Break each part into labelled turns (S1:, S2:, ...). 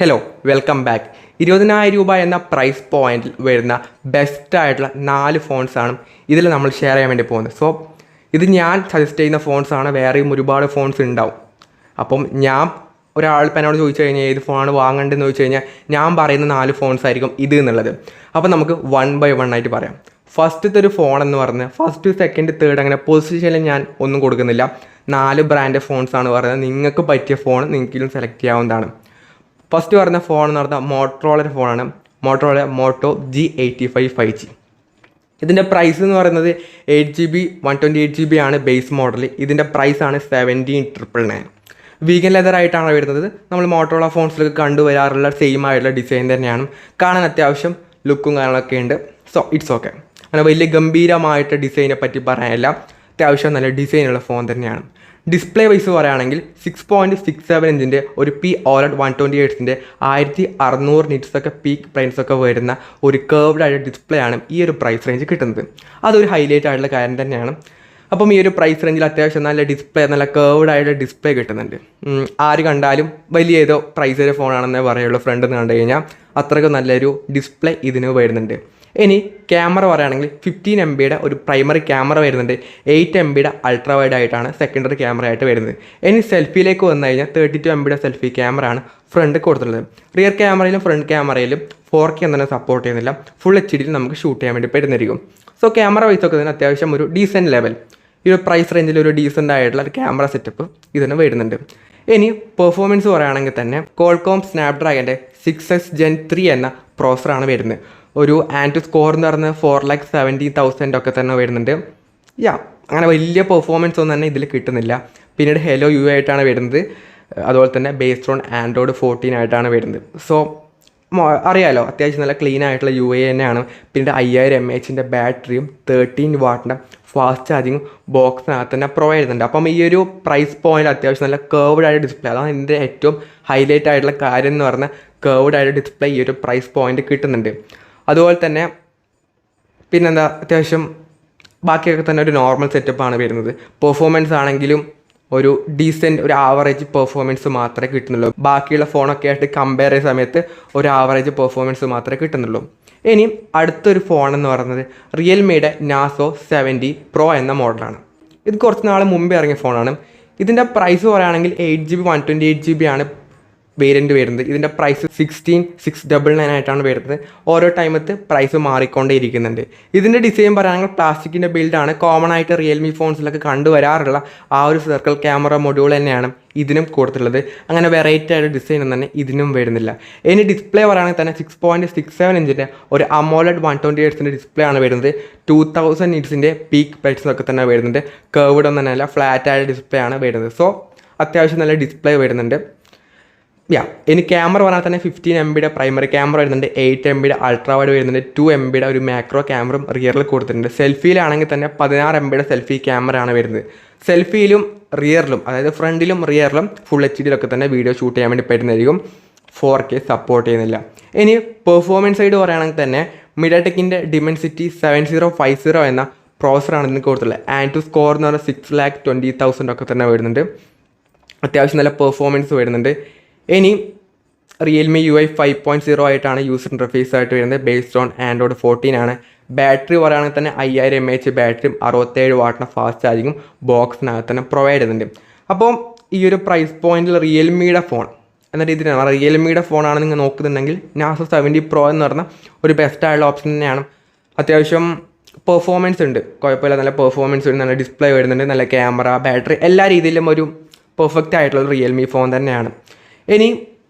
S1: Hello welcome back. 20,000 രൂപ എന്ന price പോയിന്റിൽ വരുന്ന ബെസ്റ്റായിട്ടുള്ള 4 ഫോൺസാണ് ഇതിൽ നമ്മൾ ഷെയർ ചെയ്യാൻ വേണ്ടി പോകുന്നത്. സോ ഇത് ഞാൻ സജസ്റ്റ് ചെയ്യുന്ന ഫോൺസാണ്, വേറെയും ഒരുപാട് ഫോൺസ് ഉണ്ടാവും. അപ്പം ഒരാൾ ഇപ്പം എന്നോട് ചോദിച്ചു കഴിഞ്ഞാൽ ഏത് ഫോണാണ് വാങ്ങേണ്ടതെന്ന് ചോദിച്ചു കഴിഞ്ഞാൽ ഞാൻ പറയുന്ന 4 ഫോൺസ് ആയിരിക്കും ഇത് എന്നുള്ളത്. അപ്പോൾ നമുക്ക് 1 by 1 ആയിട്ട് പറയാം. ഫസ്റ്റത്തെ ഒരു ഫോൺ എന്ന് പറഞ്ഞാൽ ഫസ്റ്റ്, സെക്കൻഡ്, തേർഡ് അങ്ങനെ പൊസിഷനിൽ ഞാൻ ഒന്നും കൊടുക്കുന്നില്ല. 4 ബ്രാൻഡ് ഫോൺസാണ് പറയുന്നത്. നിങ്ങൾക്ക് പറ്റിയ ഫോൺ നിങ്ങൾക്കും സെലക്ട് ചെയ്യാവുന്നതാണ്. ഫസ്റ്റ് പറഞ്ഞ ഫോൺ എന്ന് പറഞ്ഞാൽ മോട്ടറോളയുടെ ഫോണാണ്. Motorola Moto G85 5G. ഇതിൻ്റെ പ്രൈസ് എന്ന് പറയുന്നത് 8GB 128GB ആണ് ബേസ് മോഡൽ. ഇതിൻ്റെ പ്രൈസാണ് 17,999. വീഗൻ ലെതർ ആയിട്ടാണ് വരുന്നത്. നമ്മൾ മോട്ടറോള ഫോൺസിലൊക്കെ കണ്ടുവരാറുള്ള സെയിം ആയിട്ടുള്ള ഡിസൈൻ തന്നെയാണ്. കാണാൻ അത്യാവശ്യം ലുക്കും കാര്യങ്ങളൊക്കെ ഉണ്ട്. So it's okay. അങ്ങനെ വലിയ ഗംഭീരമായിട്ട് ഡിസൈനെ പറ്റി പറയാനില്ല. അത്യാവശ്യം നല്ല ഡിസൈനുള്ള ഫോൺ തന്നെയാണ്. ഡിസ്പ്ലേ വൈസ് പറയുകയാണെങ്കിൽ 6.67 ഇഞ്ചിൻ്റെ ഒരു OLED 128 1600 നിറ്റ്സൊക്കെ പീക്ക് പ്രൈസൊക്കെ വരുന്ന ഒരു കേർവ്ഡ് ആയിട്ട് ഡിസ്പ്ലേ ആണ് ഈ ഒരു പ്രൈസ് റേഞ്ച് കിട്ടുന്നത്. അതൊരു ഹൈലൈറ്റ് ആയിട്ടുള്ള കാര്യം തന്നെയാണ്. അപ്പം ഈ ഒരു പ്രൈസ് റേഞ്ചിൽ അത്യാവശ്യം നല്ല ഡിസ്പ്ലേ, നല്ല കേർവ്ഡ് ആയിട്ട് ഡിസ്പ്ലേ കിട്ടുന്നുണ്ട്. ആര് കണ്ടാലും വലിയ ഏതോ പ്രൈസ് ഫോണാണെന്നേ പറയുള്ളൂ. ഫ്രണ്ട് നിന്ന് കണ്ടു കഴിഞ്ഞാൽ അത്രയ്ക്ക് നല്ലൊരു ഡിസ്പ്ലേ ഇതിന് വരുന്നുണ്ട്. ഇനി ക്യാമറ പറയുകയാണെങ്കിൽ 15 MB ഒരു പ്രൈമറി ക്യാമറ വരുന്നുണ്ട്. 8 MB അൾട്രാ വൈഡ് ആയിട്ടാണ് സെക്കൻഡറി ക്യാമറ ആയിട്ട് വരുന്നത്. ഇനി സെൽഫിയിലേക്ക് വന്നു കഴിഞ്ഞാൽ 32 MB സെൽഫി ക്യാമറ ആണ് ഫ്രണ്ട് കൊടുത്തിട്ടുള്ളത്. റിയർ ക്യാമറയിലും ഫ്രണ്ട് ക്യാമറയിലും 4K ഒന്നും സപ്പോർട്ട് ചെയ്യുന്നില്ല. ഫുൾ HD നമുക്ക് ഷൂട്ട് ചെയ്യാൻ വേണ്ടി പറ്റുന്നതായിരിക്കും. സോ ക്യാമറ വൈസ് ഒക്കെ ഇതിന് അത്യാവശ്യം ഒരു ഡീസൻറ്റ് ലെവൽ, ഈ ഒരു പ്രൈസ് റേഞ്ചിൽ ഒരു ഡീസൻ്റ് ആയിട്ടുള്ള ഒരു ക്യാമറ സെറ്റപ്പ് ഇതിന് വരുന്നുണ്ട്. ഇനി പെർഫോമൻസ് പറയുകയാണെങ്കിൽ തന്നെ Qualcomm Snapdragon 6X Gen 3 എന്ന പ്രോസറാണ് വരുന്നത്. ഒരു ആൻഡ് സ്കോർ എന്ന് പറഞ്ഞാൽ 4,70,000 ഒക്കെ തന്നെ വരുന്നുണ്ട്. അങ്ങനെ വലിയ പെർഫോമൻസ് ഒന്നും തന്നെ ഇതിൽ കിട്ടുന്നില്ല. പിന്നീട് ഹെലോ UI ആയിട്ടാണ് വരുന്നത്. അതുപോലെ തന്നെ ബേസ്ഡ് ഓൺ Android 14 ആയിട്ടാണ് വരുന്നത്. സോ അറിയാലോ, അത്യാവശ്യം നല്ല ക്ലീൻ ആയിട്ടുള്ള UI തന്നെയാണ്. പിന്നീട് 5000 mAh ബാറ്ററിയും 13 വാട്ടിൻ്റെ ഫാസ്റ്റ് ചാർജിങ്ങും ബോക്സിനകത്ത് തന്നെ പ്രൊവൈഡ് ചെയ്യുന്നുണ്ട്. അപ്പം ഈ ഒരു പ്രൈസ് പോയിന്റ് അത്യാവശ്യം നല്ല കേർവ്ഡ് ആയിട്ട് ഡിസ്പ്ലേ, അതാണ് ഇതിൻ്റെ ഏറ്റവും ഹൈലൈറ്റ് ആയിട്ടുള്ള കാര്യം എന്ന് പറഞ്ഞാൽ കേർവ്ഡ് ആയിട്ട് ഡിസ്പ്ലേ ഈ ഒരു പ്രൈസ് പോയിന്റ് കിട്ടുന്നുണ്ട്. അതുപോലെ തന്നെ പിന്നെന്താ, അത്യാവശ്യം ബാക്കിയൊക്കെ തന്നെ ഒരു നോർമൽ സെറ്റപ്പാണ് വരുന്നത്. പെർഫോമൻസ് ആണെങ്കിലും ഒരു ഡീസൻറ്റ്, ഒരു ആവറേജ് പെർഫോമൻസ് മാത്രമേ കിട്ടുന്നുള്ളൂ. ബാക്കിയുള്ള ഫോണൊക്കെ ആയിട്ട് കമ്പയർ ചെയ്യുന്ന സമയത്ത് ഒരു ആവറേജ് പെർഫോമൻസ് മാത്രമേ കിട്ടുന്നുള്ളൂ. ഇനി അടുത്തൊരു ഫോൺ എന്ന് പറയുന്നത് റിയൽമിയുടെ നാസോ 70 Pro എന്ന മോഡലാണ്. ഇത് കുറച്ച് നാൾ മുമ്പേ ഇറങ്ങിയ ഫോണാണ്. ഇതിൻ്റെ പ്രൈസ് പറയുകയാണെങ്കിൽ 8GB 128GB ആണ് വേരിയൻറ്റ് വരുന്നത്. ഇതിൻ്റെ പ്രൈസ് 16,699 ആയിട്ടാണ് വരുന്നത്. ഓരോ ടൈമത്ത് പ്രൈസ് മാറിക്കൊണ്ടേ ഇരിക്കുന്നുണ്ട്. ഇതിൻ്റെ ഡിസൈൻ പറയുകയാണെങ്കിൽ പ്ലാസ്റ്റിക്കിൻ്റെ ബിൽഡാണ്. കോമൺ ആയിട്ട് റിയൽമി ഫോൺസിലൊക്കെ കണ്ടുവരാറുള്ള ആ ഒരു സർക്കിൾ ക്യാമറ മൊഡ്യൂൾ തന്നെയാണ് ഇതിനും കൊടുത്തിട്ടുള്ളത്. അങ്ങനെ വെറൈറ്റി ആയിട്ട് ഡിസൈൻ ഒന്നും തന്നെ ഇതിനും വരുന്നില്ല. ഇനി ഡിസ്പ്ലേ പറയുകയാണെങ്കിൽ തന്നെ 6.67 ഇഞ്ചിൻ്റെ ഒരു AMOLED 128 ഡിസ്പ്ലേ ആണ് വരുന്നത്. 2000 നിറ്റ്സിൻ്റെ പീക്ക് പ്രൈസൊക്കെ തന്നെ വരുന്നുണ്ട്. കേർവ്ഡ് ഒന്നും തന്നെ അല്ല, ഫ്ലാറ്റ് ആയ ഡിസ്പ്ലേ ആണ് വരുന്നത്. സോ അത്യാവശ്യം നല്ല ഡിസ്പ്ലേ വരുന്നുണ്ട്. ഇനി ക്യാമറ പറഞ്ഞാൽ തന്നെ 15 MB പ്രൈമറി ക്യാമറ വരുന്നുണ്ട്. 8 MB അൾട്രാ വൈഡ് വരുന്നുണ്ട്. 2 MB ഒരു മാക്രോ ക്യാമറയും റിയറിൽ കൊടുത്തിട്ടുണ്ട്. സെൽഫിയിലാണെങ്കിൽ തന്നെ 16 MB സെൽഫി ക്യാമറ ആണ് വരുന്നത്. സെൽഫിയിലും റിയറിലും, അതായത് ഫ്രണ്ടിലും റിയറിലും ഫുൾ HD തന്നെ വീഡിയോ ഷൂട്ട് ചെയ്യാൻ വേണ്ടി പറ്റുന്നതായിരിക്കും. 4K സപ്പോർട്ട് ചെയ്യുന്നില്ല. ഇനി പെർഫോമൻസ് സൈഡ് പറയുകയാണെങ്കിൽ തന്നെ MediaTekൻ്റെ Dimensity 7050 എന്ന പ്രോസറാണ് ഇതിന് കൊടുത്തിട്ടുള്ളത്. ആൻഡ് സ്കോർ എന്ന് പറഞ്ഞാൽ 6,20,000 ഒക്കെ തന്നെ വരുന്നുണ്ട്. അത്യാവശ്യം നല്ല പെർഫോമൻസ് വരുന്നുണ്ട്. ഇനി റിയൽമി UI 5.0 ആയിട്ടാണ് യൂസർ ഇൻ്റർഫേസ് ആയിട്ട് വരുന്നത്. ബേസ്ഡ് ഓൺ Android 14 ആണ്. ബാറ്ററി പറയുകയാണെങ്കിൽ തന്നെ 5000 mAh ബാറ്ററിയും 67 വാട്ടിൻ്റെ ഫാസ്റ്റ് ചാർജിങ്ങും ബോക്സിനകത്ത് തന്നെ പ്രൊവൈഡ് ചെയ്യുന്നുണ്ട്. അപ്പോൾ ഈ ഒരു പ്രൈസ് പോയിന്റിൽ റിയൽമിയുടെ ഫോൺ എന്ന രീതിയിലാണ്, റിയൽമിയുടെ ഫോണാണ് നിങ്ങൾ നോക്കുന്നുണ്ടെങ്കിൽ നാസോ 70 Pro എന്ന് പറഞ്ഞാൽ ഒരു ബെസ്റ്റായുള്ള ഓപ്ഷൻ തന്നെയാണ്. അത്യാവശ്യം പെർഫോമൻസ് ഉണ്ട്, കുഴപ്പമില്ല, നല്ല പെർഫോമൻസ് ഉണ്ട്, നല്ല ഡിസ്പ്ലേ വരുന്നുണ്ട്, നല്ല ക്യാമറ, ബാറ്ററി, എല്ലാ രീതിയിലും ഒരു പെർഫെക്റ്റ് ആയിട്ടുള്ള ഒരു റിയൽമി ഫോൺ തന്നെയാണ്. ഇനി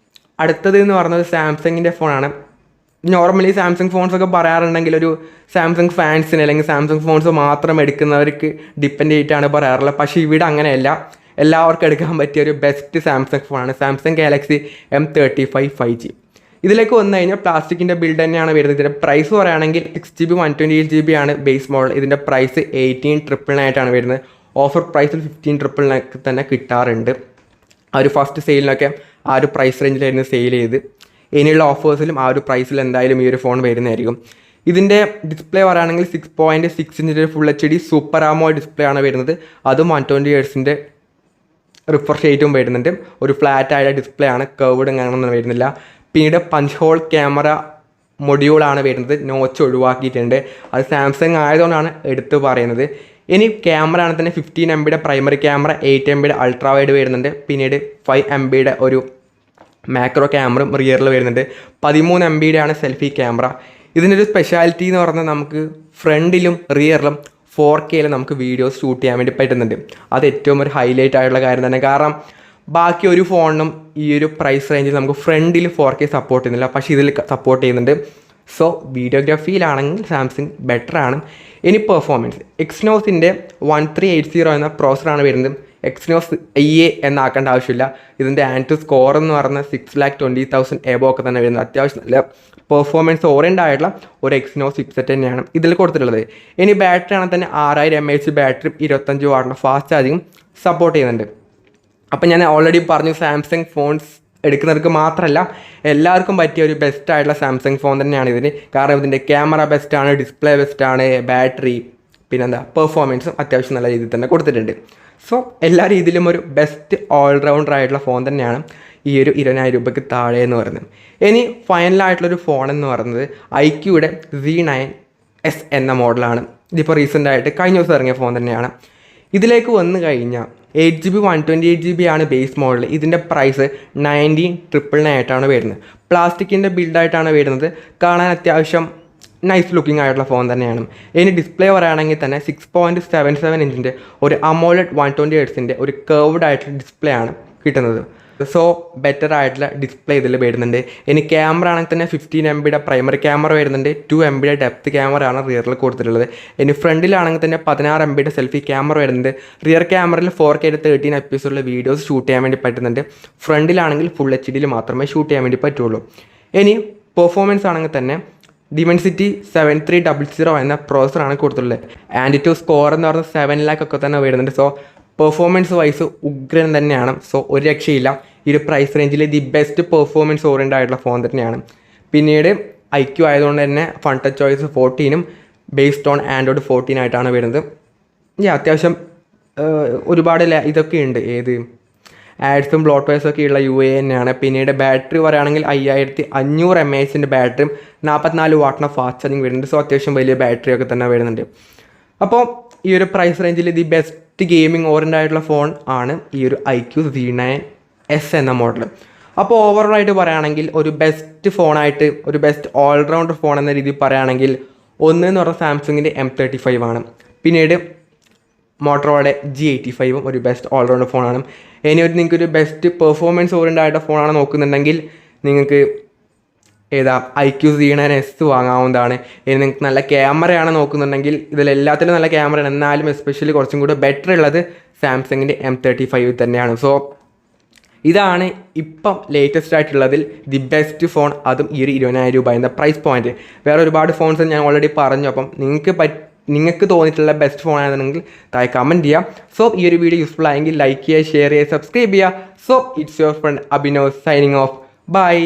S1: അടുത്തത് എന്ന് പറയുന്നത് സാംസങ്ങിൻ്റെ ഫോണാണ്. നോർമലി സാംസങ് ഫോൺസൊക്കെ പറയാറുണ്ടെങ്കിൽ ഒരു സാംസങ് ഫാൻസിന് അല്ലെങ്കിൽ സാംസങ് ഫോൺസ് മാത്രം എടുക്കുന്നവർക്ക് ഡിപ്പെൻഡ് ചെയ്തിട്ടാണ് പറയാറുള്ളത്. പക്ഷേ ഇവിടെ അങ്ങനെയല്ല, എല്ലാവർക്കും എടുക്കാൻ പറ്റിയ ഒരു ബെസ്റ്റ് സാംസങ് ഫോണാണ് സാംസങ് ഗാലക്സി M35 5G. ഇതിലേക്ക് വന്നു കഴിഞ്ഞാൽ പ്ലാസ്റ്റിക്കിൻ്റെ ബിൽഡ് തന്നെയാണ് വരുന്നത്. ഇതിൻ്റെ പ്രൈസ് പറയുകയാണെങ്കിൽ 6GB 128GB ആണ് ബേസ് മോഡൽ. ഇതിൻ്റെ പ്രൈസ് 18,999 ആയിട്ടാണ് വരുന്നത്. ഓഫർ പ്രൈസിൽ 15,999 തന്നെ കിട്ടാറുണ്ട്. ആ ഒരു ഫസ്റ്റ് സെയിലിനൊക്കെ ആ ഒരു പ്രൈസ് റേഞ്ചിലായിരുന്നു സെയിൽ ചെയ്ത്. ഇനിയുള്ള ഓഫേഴ്സിലും ആ ഒരു പ്രൈസിൽ എന്തായാലും ഈ ഒരു ഫോൺ വരുന്നതായിരിക്കും. ഇതിൻ്റെ ഡിസ്പ്ലേ പറയുകയാണെങ്കിൽ 6.6 ഇഞ്ചിൻ്റെ full HD super AMOLED display ആണ് വരുന്നത്. അതും 120 Hz റിഫ്രഷ് റേറ്റും വരുന്നുണ്ട്. ഒരു ഫ്ലാറ്റ് ആയ ഡിസ്പ്ലേ ആണ്, കേർവ്ഡ് അങ്ങനെയൊന്നും വരുന്നില്ല. പിന്നീട് പഞ്ച് ഹോൾ ക്യാമറ മൊഡ്യൂളാണ് വരുന്നത്, നോച്ച് ഒഴിവാക്കിയിട്ടുണ്ട്. അത് സാംസങ് ആയതുകൊണ്ടാണ് എടുത്തു പറയുന്നത്. ഇനി ക്യാമറ ആണെങ്കിൽ തന്നെ 15 MB primary camera, 8 MB ultra wide വരുന്നുണ്ട്. പിന്നീട് 5 MB ഒരു മാക്രോ ക്യാമറയും റിയറിൽ വരുന്നുണ്ട്. 13 MB ആണ് സെൽഫി ക്യാമറ. ഇതിൻ്റെ ഒരു സ്പെഷ്യാലിറ്റി എന്ന് പറഞ്ഞാൽ നമുക്ക് ഫ്രണ്ടിലും റിയറിലും 4K നമുക്ക് വീഡിയോസ് ഷൂട്ട് ചെയ്യാൻ വേണ്ടി പറ്റുന്നുണ്ട്. അത് ഏറ്റവും ഒരു ഹൈലൈറ്റ് ആയിട്ടുള്ള കാര്യം തന്നെ. കാരണം ബാക്കി ഒരു ഫോണിനും ഈ ഒരു പ്രൈസ് റേഞ്ചിൽ നമുക്ക് ഫ്രണ്ടിൽ 4K സപ്പോർട്ട് ചെയ്യുന്നില്ല, പക്ഷേ ഇതിൽ സപ്പോർട്ട് ചെയ്യുന്നുണ്ട്. സോ വീഡിയോഗ്രാഫിയിലാണെങ്കിൽ സാംസങ് ബെറ്റർ ആണ്. ഇനി പെർഫോമൻസ്, എക്സിനോസിൻ്റെ 1380 എന്ന പ്രോസറാണ് വരുന്നത്. എക്സിനോസ് IA എന്നാക്കേണ്ട ആവശ്യമില്ല. ഇതിൻ്റെ ആൻഡ് സ്കോർ എന്ന് പറഞ്ഞാൽ 6,20,000 എബോ ഒക്കെ തന്നെ വരുന്നത്. അത്യാവശ്യം നല്ല പെർഫോമൻസ് ഓറിയൻ്റ് ആയിട്ടുള്ള ഒരു എക്സിനോസ് ചിപ്സെറ്റ് തന്നെയാണ് ഇതിൽ കൊടുത്തിട്ടുള്ളത്. ഇനി ബാറ്ററി ആണെങ്കിൽ തന്നെ 6000 mAh ബാറ്ററിയും 25 വാട്ടിൻ്റെ ഫാസ്റ്റ് ചാർജിങ്ങും സപ്പോർട്ട് ചെയ്യുന്നുണ്ട്. അപ്പം ഞാൻ ഓൾറെഡി പറഞ്ഞു, സാംസങ് ഫോൺസ് എടുക്കുന്നവർക്ക് മാത്രമല്ല എല്ലാവർക്കും പറ്റിയ ഒരു ബെസ്റ്റ് ആയിട്ടുള്ള സാംസങ് ഫോൺ തന്നെയാണ് ഇതിന്. കാരണം ഇതിൻ്റെ ക്യാമറ ബെസ്റ്റാണ്, ഡിസ്പ്ലേ ബെസ്റ്റാണ്, ബാറ്ററി പിന്നെന്താ പെർഫോമൻസും അത്യാവശ്യം നല്ല രീതിയിൽ തന്നെ കൊടുത്തിട്ടുണ്ട്. സോ എല്ലാ രീതിയിലും ഒരു ബെസ്റ്റ് ഓൾറൗണ്ടർ ആയിട്ടുള്ള ഫോൺ തന്നെയാണ് ഈ ഒരു 20,000 രൂപയ്ക്ക് താഴെ എന്ന് പറയുന്നത്. ഇനി ഫൈനലായിട്ടുള്ളൊരു ഫോൺ എന്ന് പറയുന്നത് IQയുടെ Z9S എന്ന മോഡലാണ്. ഇതിപ്പോൾ റീസെൻ്റായിട്ട് കഴിഞ്ഞ ദിവസം ഇറങ്ങിയ ഫോൺ തന്നെയാണ്. ഇതിലേക്ക് വന്നു കഴിഞ്ഞാൽ 8GB 128GB ആണ് ബേസ് മോഡൽ. ഇതിൻ്റെ പ്രൈസ് 19,999 ആയിട്ടാണ് വരുന്നത്. പ്ലാസ്റ്റിക്കിൻ്റെ ബിൽഡായിട്ടാണ് വരുന്നത്. കാണാൻ അത്യാവശ്യം നൈസ് ലുക്കിംഗ് ആയിട്ടുള്ള ഫോൺ തന്നെയാണ്. ഇനി ഡിസ്പ്ലേ പറയുകയാണെങ്കിൽ തന്നെ 6.77 ഇഞ്ചിൻ്റെ ഒരു AMOLED 120Hz ഒരു കർവ്ഡ് ആയിട്ടുള്ള ഡിസ്പ്ലേ ആണ് കിട്ടുന്നത്. സോ ബെറ്റർ ആയിട്ടുള്ള ഡിസ്പ്ലേ ഇതിൽ വരുന്നുണ്ട്. ഇനി ക്യാമറ ആണെങ്കിൽ തന്നെ 15 MB പ്രൈമറി ക്യാമറ വരുന്നുണ്ട്. 2 MB ഡെപ്ത് ക്യാമറ ആണ് റിയറിൽ കൊടുത്തിട്ടുള്ളത്. ഇനി ഫ്രണ്ടിലാണെങ്കിൽ തന്നെ 16 MB സെൽഫി ക്യാമറ വരുന്നുണ്ട്. റിയർ ക്യാമറയിൽ 4K 13 FPS വീഡിയോസ് ഷൂട്ട് ചെയ്യാൻ വേണ്ടി പറ്റുന്നുണ്ട്. ഫ്രണ്ടിലാണെങ്കിൽ ഫുൾ HD മാത്രമേ ഷൂട്ട് ചെയ്യാൻ വേണ്ടി പറ്റുള്ളൂ. ഇനി പെർഫോമൻസ് ആണെങ്കിൽ തന്നെ Dimensity 7300 എന്ന പ്രോസറാണ് കൊടുത്തിട്ടുള്ളത്. ആൻഡ് സ്കോർ എന്ന് പറഞ്ഞാൽ 7 lakh ഒക്കെ തന്നെ വരുന്നുണ്ട്. സോ പെർഫോമൻസ് വൈസ് ഉഗ്രൻ തന്നെയാണ്. സോ ഒരു രക്ഷയില്ല. ഈ ഒരു പ്രൈസ് റേഞ്ചിൽ ദി ബെസ്റ്റ് പെർഫോമൻസ് ഓറിയൻ്റ് ആയിട്ടുള്ള ഫോൺ തന്നെയാണ്. പിന്നീട് IQ ആയതുകൊണ്ട് തന്നെ fun touch choice 14 based on Android 14 ആയിട്ടാണ് വരുന്നത്. അത്യാവശ്യം ഒരുപാട് ഇതൊക്കെ ഉണ്ട്, ഏത് ആഡ്സും ബ്ലോട്ട് വൈസൊക്കെ ഉള്ള UA തന്നെയാണ്. പിന്നീട് ബാറ്ററി പറയുകയാണെങ്കിൽ 5500 mAh ബാറ്ററിയും 44 വാട്ടിൻ്റെ ഫാസ്റ്റ് ചാർജിങ് വരുന്നുണ്ട്. സോ അത്യാവശ്യം വലിയ ബാറ്ററി ഒക്കെ തന്നെ വരുന്നുണ്ട്. അപ്പോൾ ഈ ഒരു പ്രൈസ് റേഞ്ചിൽ ദി ബെസ്റ്റ് ഗെയിമിംഗ് ഓറിയൻ്റ് ആയിട്ടുള്ള ഫോൺ ആണ് ഈ ഒരു IQ Z9S എന്ന മോഡൽ. അപ്പോൾ ഓവറോൾ ആയിട്ട് പറയുകയാണെങ്കിൽ ഒരു ബെസ്റ്റ് ഫോണായിട്ട്, ഒരു ബെസ്റ്റ് ഓൾറൗണ്ടർ ഫോൺ എന്ന രീതിയിൽ പറയുകയാണെങ്കിൽ ഒന്ന് എന്ന് പറഞ്ഞാൽ സാംസങ്ങിൻ്റെ M35 ആണ്. പിന്നീട് മോട്ടറോളയുടെ G85 ഒരു ബെസ്റ്റ് ഓൾറൗണ്ടർ ഫോണാണ്. ഇനി നിങ്ങൾക്കൊരു ബെസ്റ്റ് പെർഫോമൻസ് ഓറിയൻ്റ് ആയിട്ട് ഫോണാണ് നോക്കുന്നുണ്ടെങ്കിൽ നിങ്ങൾക്ക് ഏതാ IQ Z9S വാങ്ങാവുന്നതാണ്. ഇനി നിങ്ങൾക്ക് നല്ല ക്യാമറയാണ് നോക്കുന്നുണ്ടെങ്കിൽ ഇതിലെല്ലാത്തിലും നല്ല ക്യാമറയാണ്. എന്നാലും എസ്പെഷ്യലി കുറച്ചും കൂടെ ബെറ്റർ ഉള്ളത് സാംസങ്ങിൻ്റെ M35 തന്നെയാണ്. സോ ഇതാണ് ഇപ്പം ലേറ്റസ്റ്റ് ആയിട്ടുള്ളതിൽ ദി ബെസ്റ്റ് ഫോൺ, അതും ഈ ഒരു 20,000 രൂപ എന്ന പ്രൈസ് പോയിൻറ്റ്. വേറെ ഒരുപാട് ഫോൺസ് ഞാൻ ഓൾറെഡി പറഞ്ഞു. അപ്പം നിങ്ങൾക്ക് തോന്നിയിട്ടുള്ള ബെസ്റ്റ് ഫോൺ ആണെന്നുണ്ടെങ്കിൽ താഴെ കമൻറ്റ് ചെയ്യുക. സോ ഈ ഒരു വീഡിയോ യൂസ്ഫുൾ ആയെങ്കിൽ ലൈക്ക് ചെയ്യുക, ഷെയർ ചെയ്യുക, സബ്സ്ക്രൈബ് ചെയ്യുക. So it's your friend Abhinav signing off. By.